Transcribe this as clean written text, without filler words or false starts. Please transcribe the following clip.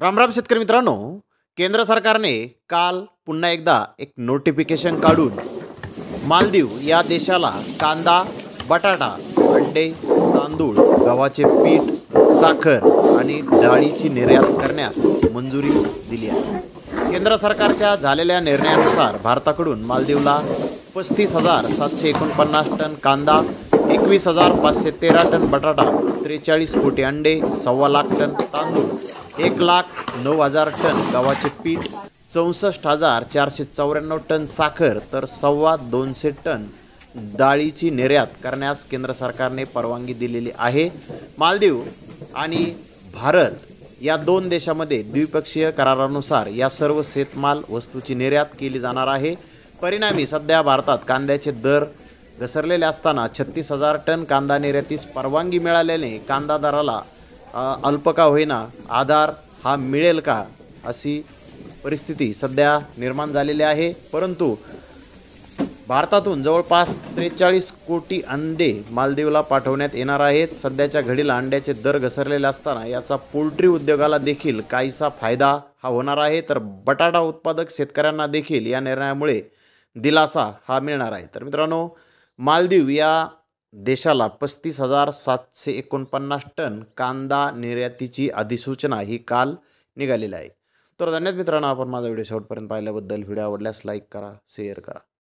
राम राम शेतकरी मित्रांनो, केंद्र सरकारने काल पुन्हा एकदा एक नोटिफिकेशन काढून मालदीव या देशाला कांदा, बटाटा, अंडे, तांदूळ, गव्हाचे पीठ, साखर आणि डाळीची निर्यात करण्यास मंजुरी दिली आहे. केंद्र सरकारच्या झालेल्या निर्णयानुसार भारताकडून मालदीवला 35,749 टन कांदा, 21,513 टन बटाटा, 43 कोटी अंडे, 1.25 लाख टन तांदूळ, 1,09,000 टन गव्हाचे पीठ, 64,494 टन साखर तर 250 टन डाळीची निर्यात करण्यास केंद्र सरकारने परवानगी दिलेली आहे. मालदीव आणि भारत या दोन देशामध्ये द्विपक्षीय करारानुसार या सर्व शेतमाल वस्तूची निर्यात केली जाणार आहे. परिणामी सध्या भारतात कांद्याचे दर घसरलेले असताना 36,000 टन कांदा निर्यातीस परवानगी मिळाल्याने कांदा दराला अल्प का होईना आधार हा मिळेल का अशी परिस्थिती सध्या निर्माण झालेली आहे. परंतु भारतातून जवळपास 43 कोटी अंडे मालदीवला पाठवण्यात येणार आहेत. सध्याच्या घडीला अंड्याचे दर घसरलेले असताना याचा पोल्ट्री उद्योगाला देखील काहीसा फायदा हा होणार आहे. तर बटाटा उत्पादक शेतकऱ्यांना देखील या निर्णयामुळे दिलासा हा मिळणार आहे. तर मित्रांनो, मालदीव या देशाला 35,749 टन कांदा निर्यातीची अधिसूचना ही काल निघालेली आहे. तर धन्यवाद मित्रांनो, आपण माझा व्हिडिओ शेवटपर्यंत पाहिल्याबद्दल. व्हिडिओ आवडल्यास लाईक करा, शेअर करा.